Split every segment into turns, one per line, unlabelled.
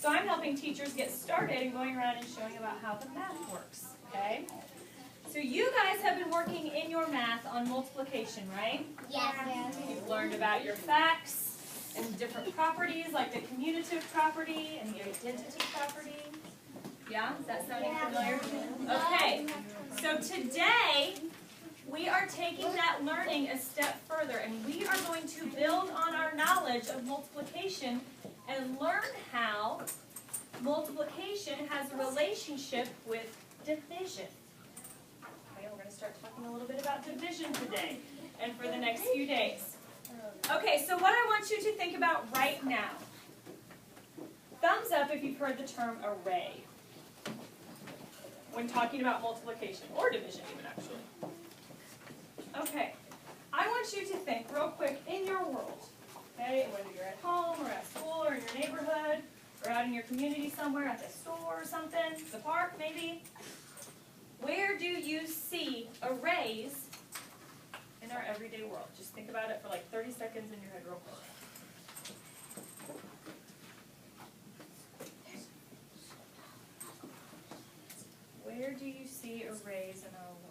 So I'm helping teachers get started and going around and showing about how the math works, okay? So you guys have been working in your math on multiplication, right?
Yes.
You've learned about your facts and different properties like the commutative property and the identity property. Yeah? Is that sounding familiar? Okay. So today we are taking that learning a step further, and we are going to build on our knowledge of multiplication and learn how multiplication has a relationship with division. Okay, we're going to start talking a little bit about division today and for the next few days. Okay, so what I want you to think about right now. Thumbs up if you've heard the term array when talking about multiplication, or division even, actually. Okay, I want you to think real quick in your world, okay, whether you're at home or at school or in your neighborhood or out in your community somewhere, at the store or something, the park maybe. Where do you see arrays in our everyday world? Just think about it for like 30 seconds in your head real quick. Where do you see arrays in our world?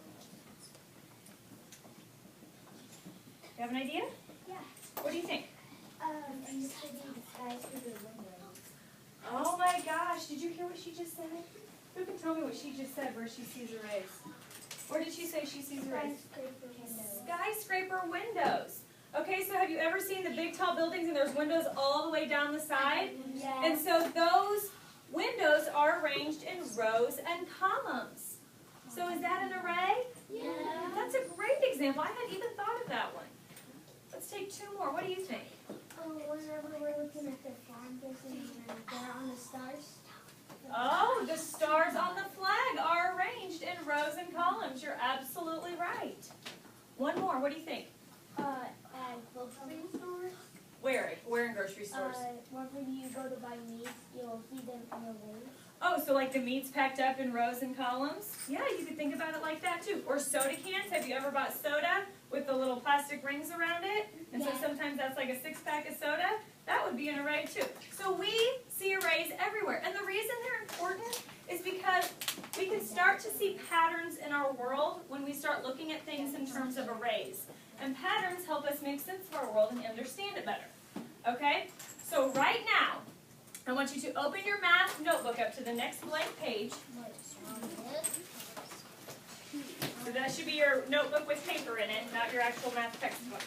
You have an idea?
Yeah.
What do you think?
In the city, the skyscraper windows.
Oh my gosh, did you hear what she just said? Who can tell me what she just said, where she sees arrays? Where did she say she sees arrays?
Skyscraper windows.
Skyscraper windows. Okay, so have you ever seen the big tall buildings and there's windows all the way down the side?
Yes.
And so those windows are arranged in rows and columns. So is that an array?
Yeah.
That's a great example. I hadn't even thought of that one. Let's take two more. What do you think?
Whenever we're looking at the flag, they're on the stars.
Oh, the stars on the flag are arranged in rows and columns. You're absolutely right. One more. What do you think?
At grocery stores.
Where in grocery stores?
Whenever you go to buy meat, you'll see them in a row.
Oh, so like the meat's packed up in rows and columns? Yeah, you could think about it like that too. Or soda cans. Have you ever bought soda with the little plastic rings around it? And so sometimes that's like a 6-pack of soda. That would be an array too. So we see arrays everywhere. And the reason they're important is because we can start to see patterns in our world when we start looking at things in terms of arrays. And patterns help us make sense of our world and understand it better. Okay? So right now, I want you to open your math notebook up to the next blank page. So that should be your notebook with paper in it, not your actual math textbook.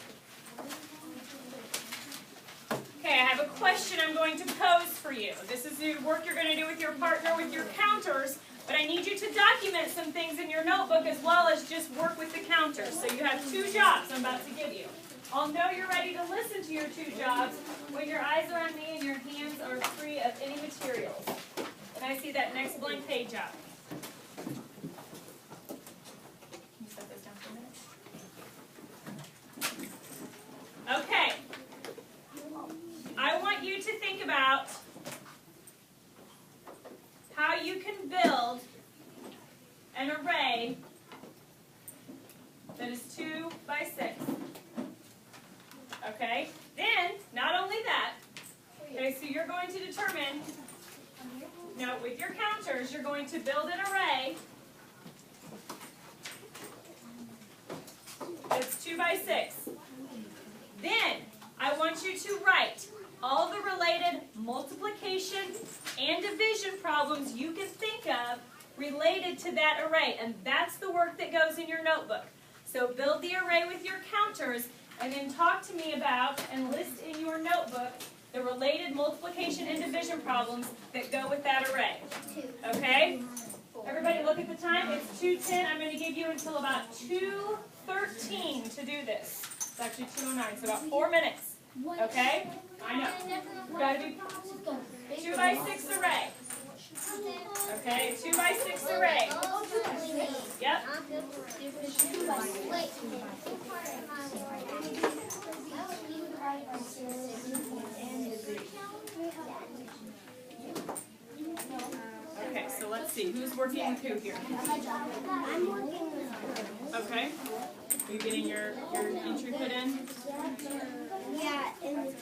Okay, I have a question I'm going to pose for you. This is the work you're going to do with your partner with your counters, but I need you to document some things in your notebook as well as just work with the counters. So you have 2 jobs I'm about to give you. I'll know you're ready to listen to your 2 jobs when your eyes are on me and your hands are free of any materials. And I see that next blank page up. Can you set this down for a minute? Okay. I want you to think about how you can build an array that is 2 by 6. Okay? Then, not only that, okay, so you're going to determine, now with your counters, you're going to build an array that's 2 by 6. Then, I want you to write all the related multiplication and division problems you can think of related to that array. And that's the work that goes in your notebook. So build the array with your counters and then talk to me about and list in your notebook the related multiplication and division problems that go with that array. Okay? Everybody look at the time. It's 2:10. I'm going to give you until about 2:13 to do this. It's actually 2:09, so about 4 minutes. Okay? I know. Got to be 2 by 6 array. Okay, 2 by 6 array. Yep. Okay, so let's see. Who's working with who here?
I'm working with her.
Okay. Are you getting your entry put in?
Yeah, and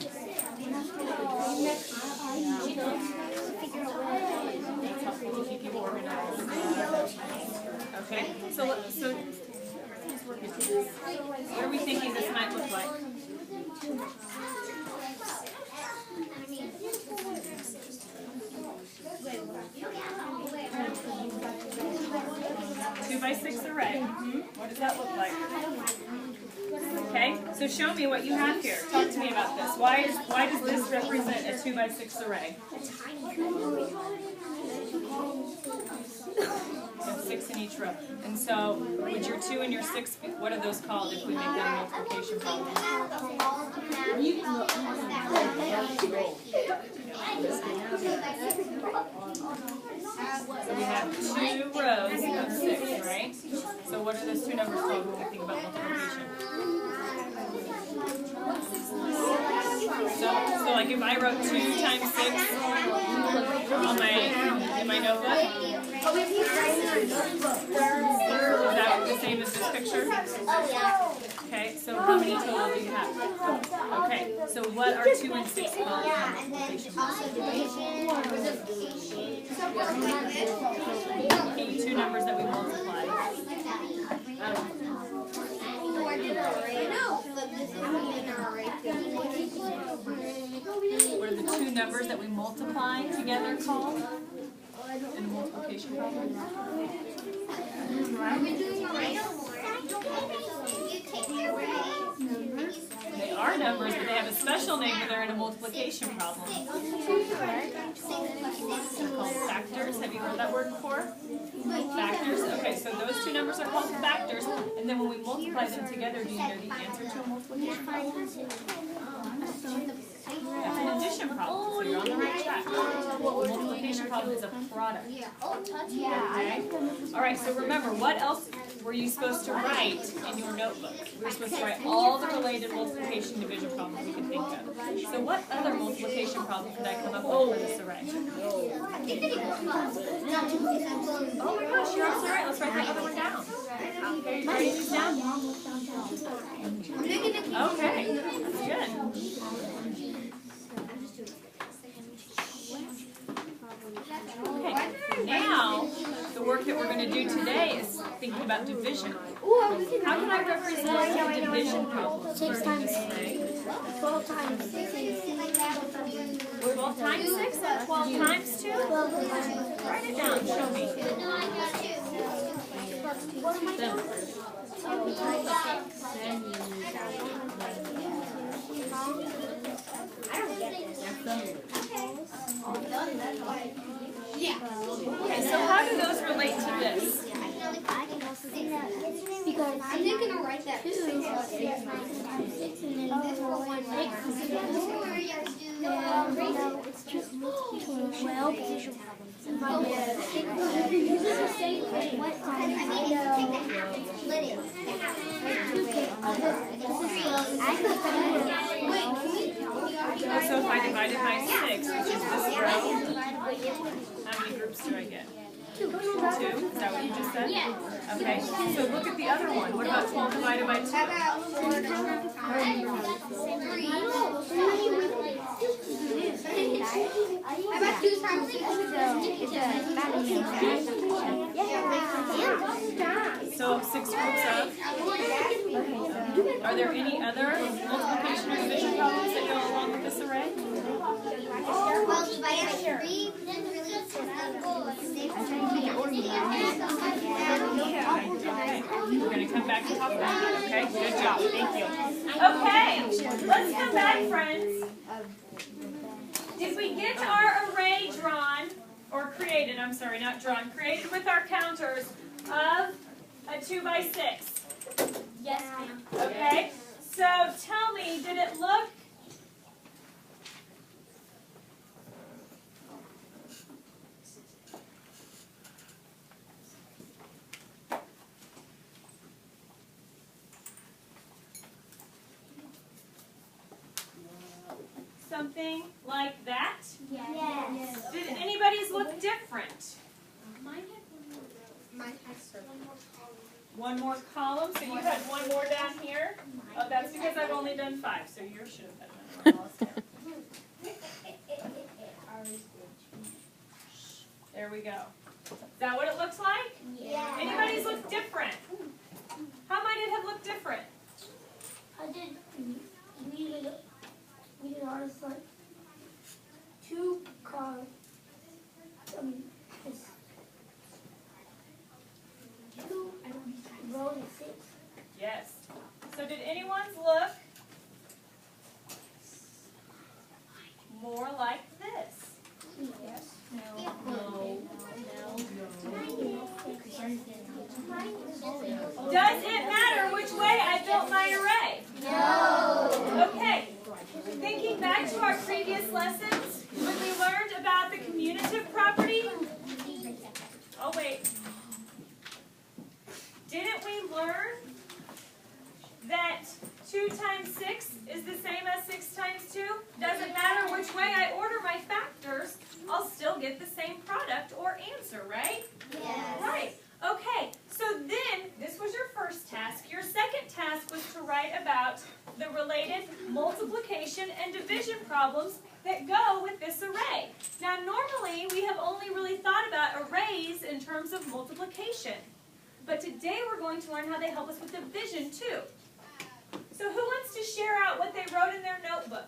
2x6 array. What does that look like? Okay, so show me what you have here. Talk to me about this. Why does this represent a 2x6 array? You have 6 in each row. And so, would your 2 and your 6 be, what are those called if we make that a multiplication problem? So we have 2 rows of 6, right? So what are those 2 numbers called when we think about multiplication? So like if I wrote 2 times 6 in my notebook, is that the same as this picture? Okay, so how many total do you have? Okay, so what are 2 and 6 called in multiplication? Okay, 2 numbers that we multiply. What are the 2 numbers that we multiply together called in a multiplication problem? They are numbers, but they have a special name when they're in a multiplication problem. They're called factors. Have you heard that word before? Factors. Okay, so those 2 numbers are called factors, and then when we multiply them together, do you know the answer to a multiplication problem? That's an addition problem, so you're on the right track. A multiplication problem is a product. Okay? Alright, so remember, what else were you supposed to write in your notebook? We were supposed to write all the related multiplication division problems we could think of. So what other multiplication problem could I come up with for this array? Oh my gosh, you're absolutely right. Let's write that other one down. Okay, you writing these down? Okay, that's good. Okay, now the work that we're going to do today is thinking about division. How can I represent a division problem?
6 times 6. 12 times 6.
12 times 6? 12 times 2? Write it down. Show me. Okay, so how do those relate to this?
Because I'm just going to write that 2 6 and then this will 1 it's just 12 division problems.
So if I divided by 6, which is this row, how many groups do I get? 2? Is that what you just said? Okay, so look at the other one. What about 12 divided by 2? So 6 groups of? Are there any other multiplication or division problems that go along with this array? We're going to come back and talk about that, okay? Good job. Thank you. Okay, let's come back, friends. Did we get our array drawn, or created, I'm sorry, not drawn, created with our counters of a 2 by 6?
Yes, ma'am.
Okay, so tell me, did it look something like that?
Yes.
Did anybody's look different?
Mine has
One more column, so you had one more down here? Oh, that's because I've only done 5, so yours should have had one more. There we go. Is that what it looks like?
Yeah.
Anybody's look different? How might it have looked different?
We did ours like 2 cars. 2 and
get the same product or answer, right?
Yes.
Right. Okay, so then, this was your first task. Your second task was to write about the related multiplication and division problems that go with this array. Now, normally, we have only really thought about arrays in terms of multiplication. But today, we're going to learn how they help us with division, too. So who wants to share out what they wrote in their notebook?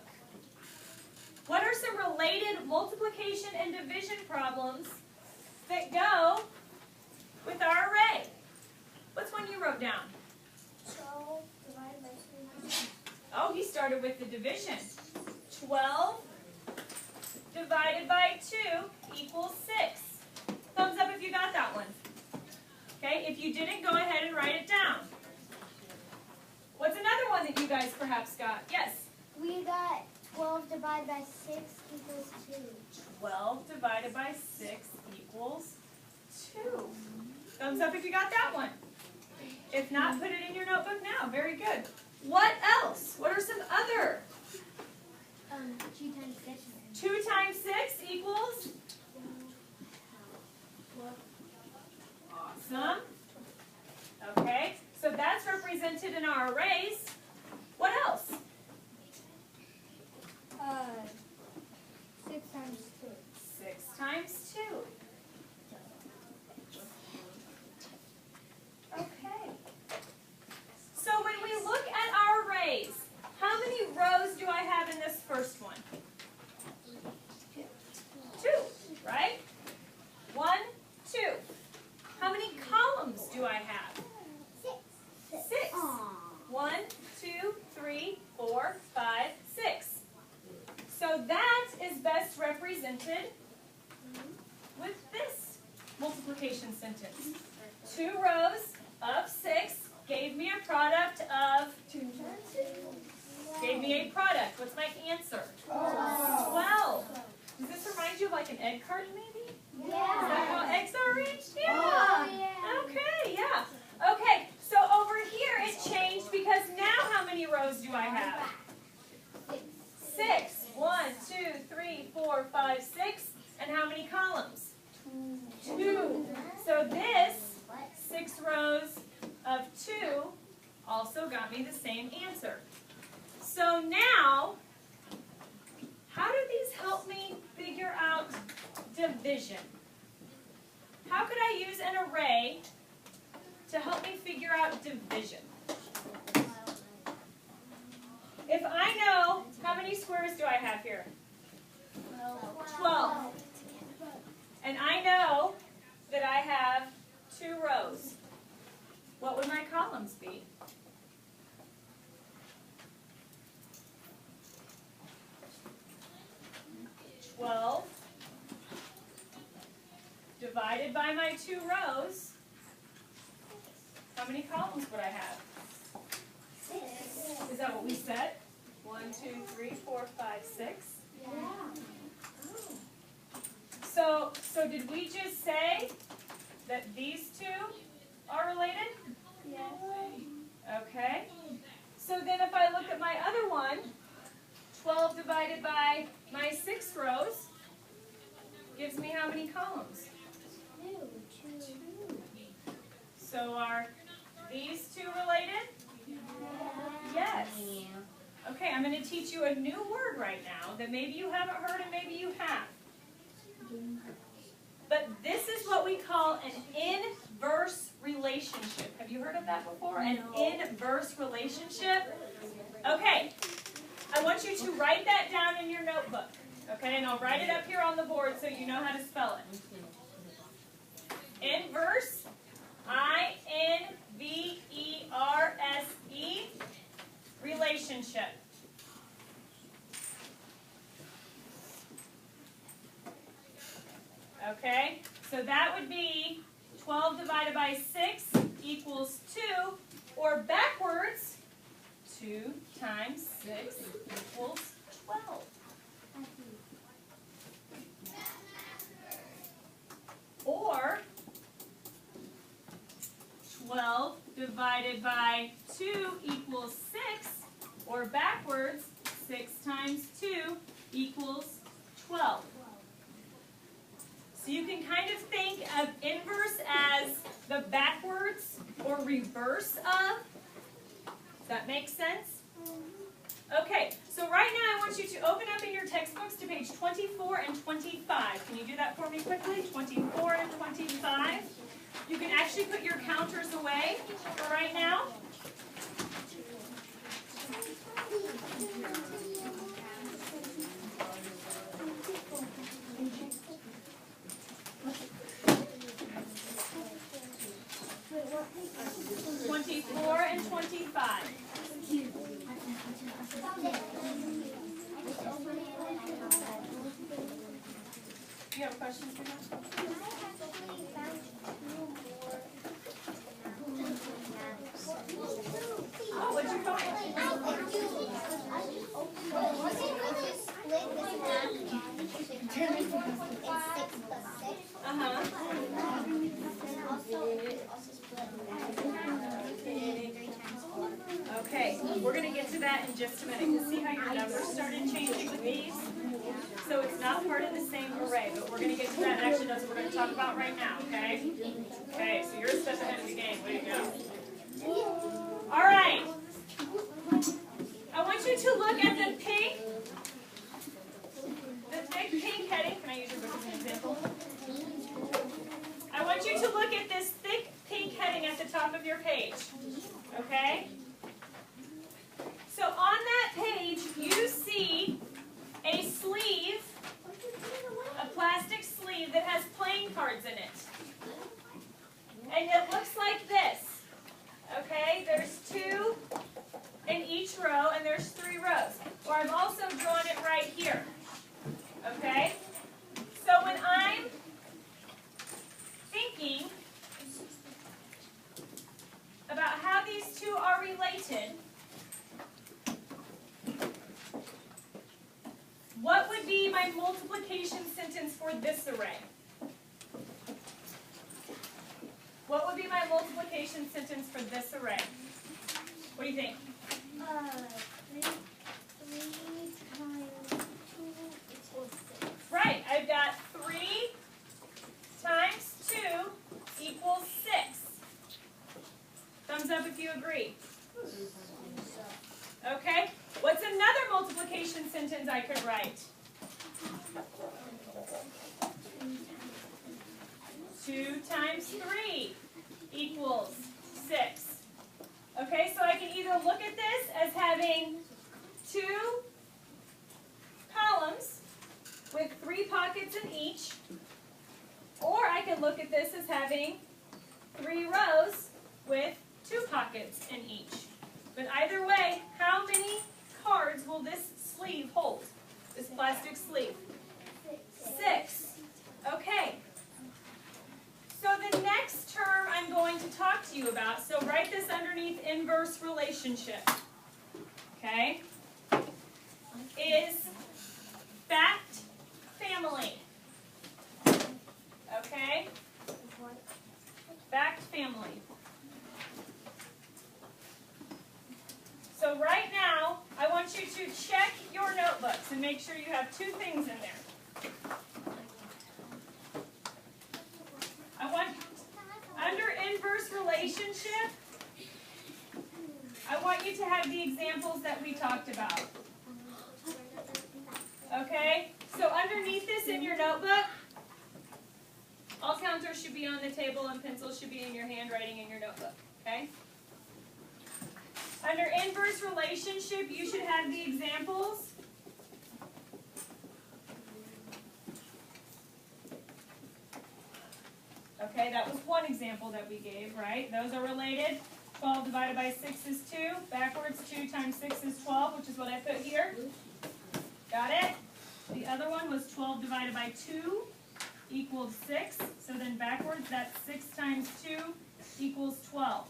What are some related multiplication and division problems that go with our array? What's one you wrote down?
12 divided by 2.
Oh, he started with the division. 12 divided by 2 equals 6. Thumbs up if you got that one. Okay, if you didn't, go ahead and write it down. What's another one that you guys perhaps got? Yes?
We got 12 divided by 6 equals 2.
12 divided by 6 equals 2. Thumbs up if you got that one. If not, put it in your notebook now. Very good. What else? What are some other?
2 times 6.
2 times 6 equals? Awesome. Okay, so that's represented in our arrays. What else?
6 times 2.
6 times 2. Okay. So when we look at our arrays, how many rows do I have in this first one? 2, right? 1, 2. How many columns do I have?
6.
6. 1, 2, 3, 4, 5, 6. So that is best represented with this multiplication sentence. 2 rows of 6 gave me a product of
2 times 2.
Gave me a product. What's my answer? 12. Does this remind you of like an egg carton maybe? Is that how eggs are arranged? Yeah.
Oh, yeah.
Okay, yeah. Okay, so over here it changed because now how many rows do I have? 6. 1, 2, 3, 4, 5, 6. And how many columns? 2. So this 6 rows of 2 also got me the same answer. So now, how do these help me figure out division? How could I use an array to help me figure out division? If I know, how many squares do I have here? 12. And I know that I have 2 rows. What would my columns be? 12 divided by my 2 rows. How many columns would I have?
6.
Is that what we said? 1, 2, 3, 4, 5, 6.
Yeah.
So did we just say that these 2 are related?
Yes.
Okay. So then if I look at my other one, 12 divided by my 6 rows gives me how many columns?
2.
So are these 2 related? Yes. Okay, I'm going to teach you a new word right now that maybe you haven't heard and maybe you have. But this is what we call an inverse relationship. Have you heard of that before? An inverse relationship? Okay, I want you to write that down in your notebook. Okay, and I'll write it up here on the board so you know how to spell it. Inverse, I-N-V-E-R-S-E, relationship. Okay, so that would be 12 divided by 6 equals 2, or backwards, 2 times 6 equals 12. Or 12 divided by 2 equals 6, or backwards, 6 times 2 equals 12. So you can kind of think of inverse as the backwards or reverse of. Does that make sense? Okay, so right now I want you to open up in your textbooks to page 24 and 25. Can you do that for me quickly? 24 and 25. You can actually put your counters away for right now. And 25. You have a question for that? Oh, what'd you find? Okay, we're going to get to that in just a minute. You see how your numbers started changing with these? So it's not part of the same array, but we're going to get to that. Actually, that's what we're going to talk about right now, okay? Okay, so you're a step ahead of the game. Way to go. All right. I want you to look at the thick pink heading. Can I use your book as an example? I want you to look at this thick pink heading at the top of your page, okay? So on that page, you see a sleeve, a plastic sleeve that has playing cards in it. And it looks like this, okay? There's 2 in each row, and there's 3 rows. Or I've also drawn it right here, okay? So when I'm thinking about how these two are related, what would be my multiplication sentence for this array? What would be my multiplication sentence for this array? What do you think?
3 times 2 equals 6.
Right, I've got 3 times 2 equals 6. Thumbs up if you agree. Okay, what's another multiplication sentence I could write? 2 times 3 equals 6. Okay, so I can either look at this as having 2 columns with 3 pockets in each, or I can look at this as having 3 rows with 2 pockets in each. But either way, how many cards will this sleeve hold? This plastic sleeve? 6. Okay. So the next term I'm going to talk to you about, so write this underneath inverse relationship, okay, is fact family. Okay? Fact family. So right now, I want you to check your notebooks and make sure you have 2 things in there. I want, under inverse relationship, I want you to have the examples that we talked about. Okay? So underneath this in your notebook, all counters should be on the table and pencils should be in your handwriting in your notebook. Okay? Under inverse relationship, you should have the examples. Okay, that was one example that we gave, right? Those are related. 12 divided by 6 is 2. Backwards, 2 times 6 is 12, which is what I put here. Got it? The other one was 12 divided by 2 equals 6. So then backwards, that's 6 times 2 equals 12.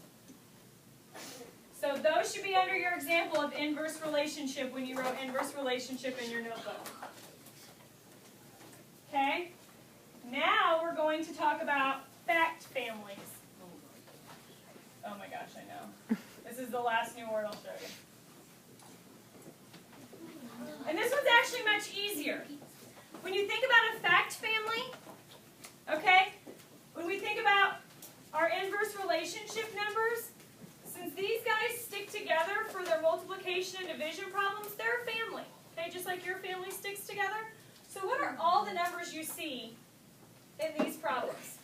So those should be under your example of inverse relationship when you wrote inverse relationship in your notebook. Okay? Now we're going to talk about fact families. Oh my gosh, I know. This is the last new word I'll show you. And this one's actually much easier. When you think about a fact family, the numbers you see in these problems?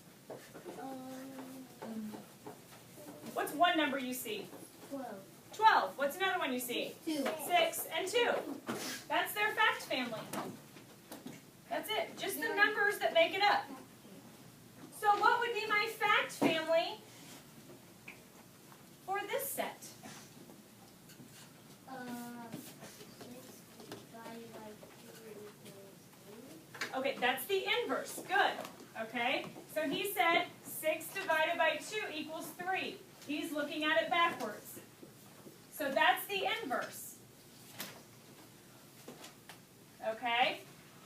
What's one number you see?
12.
12. What's another one you see?
2.
6 and 2. That's their fact family. That's it. Just the numbers that make it up. So what would be my fact family for this set?
6 divided by 2 equals 3.
Okay, that's the inverse. Good. Okay, so he said 6 divided by 2 equals 3. He's looking at it backwards. So that's the inverse. Okay,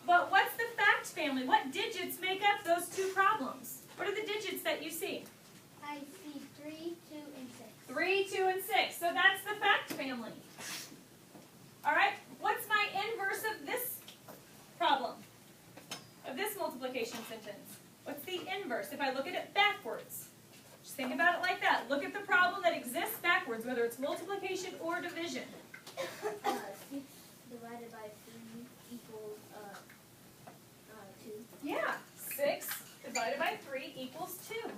but what's the fact family? What digits make up those two problems? What are the digits that you see?
I see 3, 2, and 6.
3, 2, and 6. So that's the fact family. All right, what's my inverse of this problem? Of this multiplication sentence? What's the inverse if I look at it backwards? Just think about it like that. Look at the problem that exists backwards, whether it's multiplication or division.
6 divided by 3 equals 2.
Yeah, 6 divided by 3 equals 2.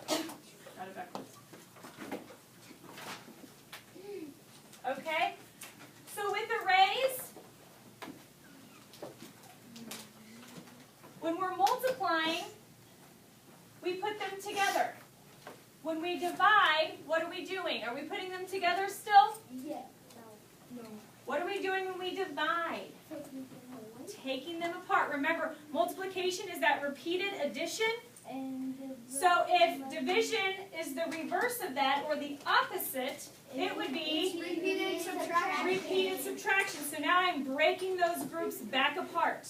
Got it backwards. Okay, so with arrays, when we're multiplying, we put them together. When we divide, what are we doing? Are we putting them together still?
Yeah. No.
What are we doing when we divide? Taking them apart. Remember, multiplication is that repeated addition. So if division is the reverse of that, or the opposite, it would be repeated subtraction. So now I'm breaking those groups back apart.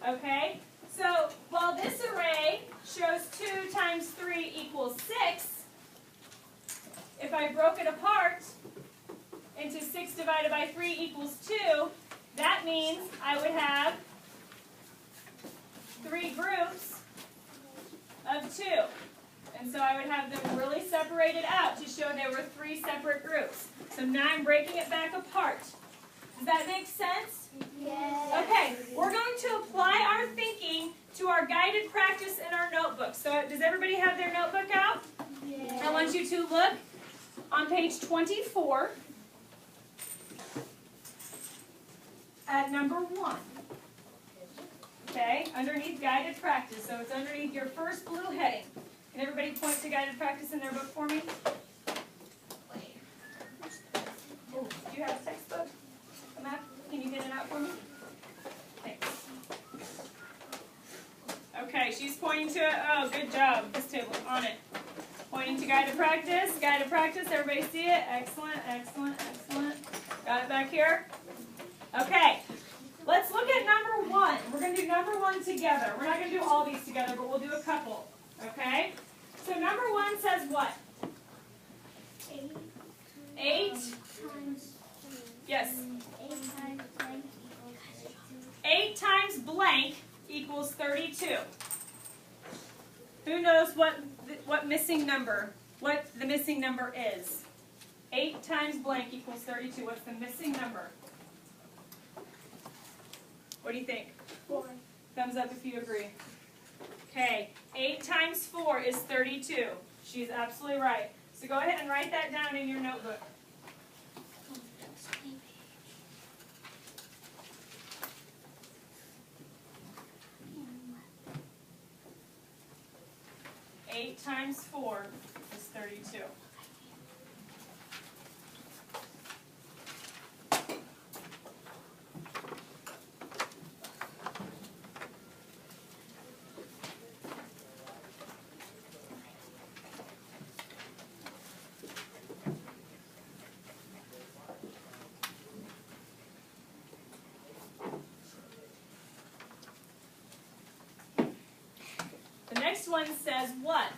Okay? So while this array shows 2 times 3 equals 6, if I broke it apart into 6 divided by 3 equals 2, that means I would have 3 groups of 2. And so I would have them really separated out to show there were 3 separate groups. So now I'm breaking it back apart. Does that make sense?
Yes.
Okay, we're going to apply our thinking to our guided practice in our notebook. So does everybody have their notebook out?
Yes.
I want you to look on page 24 at number 1. Okay, underneath guided practice. So it's underneath your first blue heading. Can everybody point to guided practice in their book for me? Oh, do you have a textbook? A map? Can you get it out for me? Thanks. Okay, she's pointing to it. Oh, good job. This table, on it. Pointing to guided practice. Guided practice. Everybody see it? Excellent, excellent, excellent. Got it back here? Okay. Let's look at number 1. We're going to do number 1 together. We're not going to do all these together, but we'll do a couple. Okay? So number 1 says what? 8.
Times 3.
Yes.
8 times blank equals 32.
8 times blank equals 32. Who knows what missing number, what the missing number is? 8 times blank equals 32. What's the missing number? What do you think?
4.
Thumbs up if you agree. Okay, 8 times 4 is 32. She's absolutely right. So go ahead and write that down in your notebook. Eight times 4 is 32. The next one says what?